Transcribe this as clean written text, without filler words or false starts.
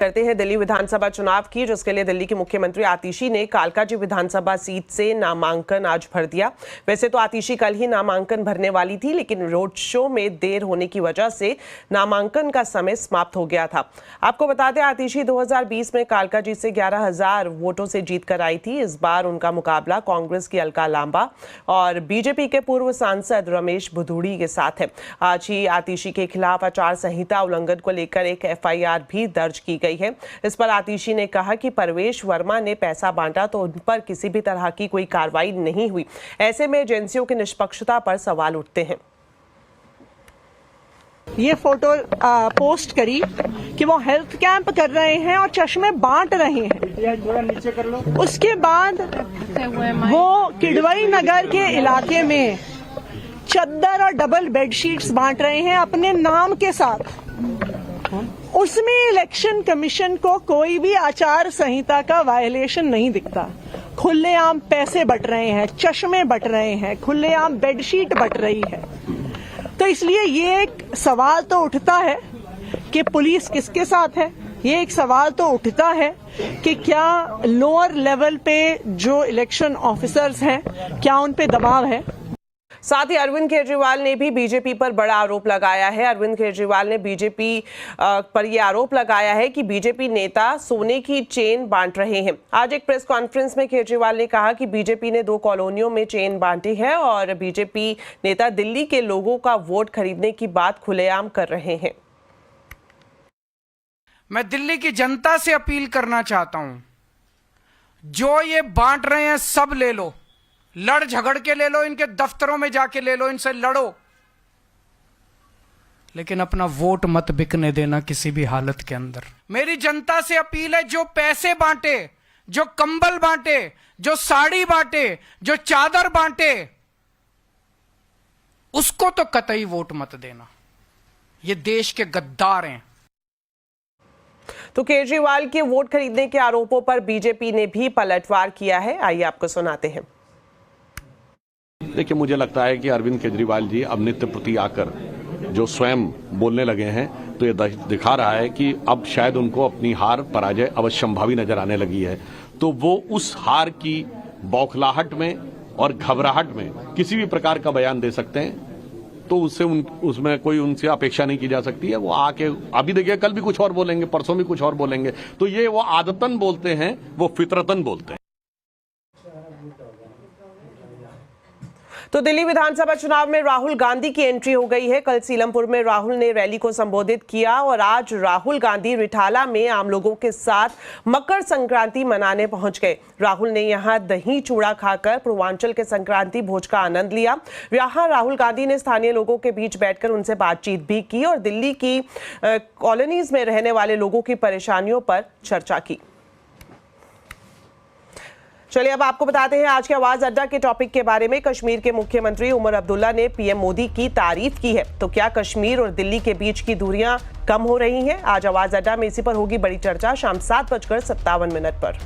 करते हैं दिल्ली विधानसभा चुनाव की, जिसके लिए दिल्ली के मुख्यमंत्री आतिशी ने कालकाजी विधानसभा सीट से नामांकन आज भर दिया। वैसे तो आतिशी कल ही नामांकन भरने वाली थी, लेकिन रोड शो में देर होने की वजह से नामांकन का समय समाप्त हो गया था। आपको बता दें, आतिशी 2020 में कालकाजी से 11,000 वोटों से जीत कर आई थी। इस बार उनका मुकाबला कांग्रेस की अलका लांबा और बीजेपी के पूर्व सांसद रमेश भदौड़ी के साथ है। आज ही आतिशी के खिलाफ आचार संहिता उल्लंघन को लेकर एक FIR भी दर्ज की गई है। इस पर आतिशी ने कहा कि परवेश वर्मा ने पैसा बांटा तो उन पर किसी भी तरह की कोई कार्रवाई नहीं हुई। ऐसे में एजेंसियों की निष्पक्षता पर सवाल उठते हैं। ये फोटो पोस्ट करी कि वो हेल्थ कैंप कर रहे हैं और चश्मे बांट रहे हैं। नीचे कर लो। उसके बाद वो किडवई नगर के इलाके में चद्दर और डबल बेडशीट्स बांट रहे हैं अपने नाम के साथ। उसमें इलेक्शन कमीशन को कोई भी आचार संहिता का वायलेशन नहीं दिखता। खुलेआम पैसे बट रहे हैं, चश्मे बट रहे हैं, खुलेआम बेडशीट बट रही है। तो इसलिए ये एक सवाल तो उठता है कि पुलिस किसके साथ है। ये एक सवाल तो उठता है कि क्या लोअर लेवल पे जो इलेक्शन ऑफिसर्स हैं, क्या उन पे दबाव है। साथ ही अरविंद केजरीवाल ने भी बीजेपी पर बड़ा आरोप लगाया है। अरविंद केजरीवाल ने बीजेपी पर यह आरोप लगाया है कि बीजेपी नेता सोने की चेन बांट रहे हैं। आज एक प्रेस कॉन्फ्रेंस में केजरीवाल ने कहा कि बीजेपी ने 2 कॉलोनियों में चेन बांटी है और बीजेपी नेता दिल्ली के लोगों का वोट खरीदने की बात खुलेआम कर रहे हैं। मैं दिल्ली की जनता से अपील करना चाहता हूं, जो ये बांट रहे हैं सब ले लो, लड़ झगड़ के ले लो, इनके दफ्तरों में जाके ले लो, इनसे लड़ो, लेकिन अपना वोट मत बिकने देना किसी भी हालत के अंदर। मेरी जनता से अपील है, जो पैसे बांटे, जो कंबल बांटे, जो साड़ी बांटे, जो चादर बांटे, उसको तो कतई वोट मत देना। ये देश के गद्दार हैं। तो केजरीवाल के वोट खरीदने के आरोपों पर बीजेपी ने भी पलटवार किया है। आइए आपको सुनाते हैं। देखिए, मुझे लगता है कि अरविंद केजरीवाल जी अब नित्य प्रति आकर जो स्वयं बोलने लगे हैं, तो ये दिखा रहा है कि अब शायद उनको अपनी हार पराजय अवश्यंभावी नजर आने लगी है। तो वो उस हार की बौखलाहट में और घबराहट में किसी भी प्रकार का बयान दे सकते हैं, तो उससे उसमें कोई उनसे अपेक्षा नहीं की जा सकती है। वो आके अभी देखिए, कल भी कुछ और बोलेंगे, परसों भी कुछ और बोलेंगे। तो ये वो आदतन बोलते हैं, वो फितरतन बोलते हैं। तो दिल्ली विधानसभा चुनाव में राहुल गांधी की एंट्री हो गई है। कल सीलमपुर में राहुल ने रैली को संबोधित किया और आज राहुल गांधी रिठाला में आम लोगों के साथ मकर संक्रांति मनाने पहुंच गए। राहुल ने यहां दही चूड़ा खाकर पूर्वांचल के संक्रांति भोज का आनंद लिया। यहां राहुल गांधी ने स्थानीय लोगों के बीच बैठकर उनसे बातचीत भी की और दिल्ली की कॉलोनीज में रहने वाले लोगों की परेशानियों पर चर्चा की। चलिए अब आपको बताते हैं आज के आवाज अड्डा के टॉपिक के बारे में। कश्मीर के मुख्यमंत्री उमर अब्दुल्ला ने PM मोदी की तारीफ की है। तो क्या कश्मीर और दिल्ली के बीच की दूरियां कम हो रही हैं? आज आवाज अड्डा में इसी पर होगी बड़ी चर्चा शाम 7:57 पर।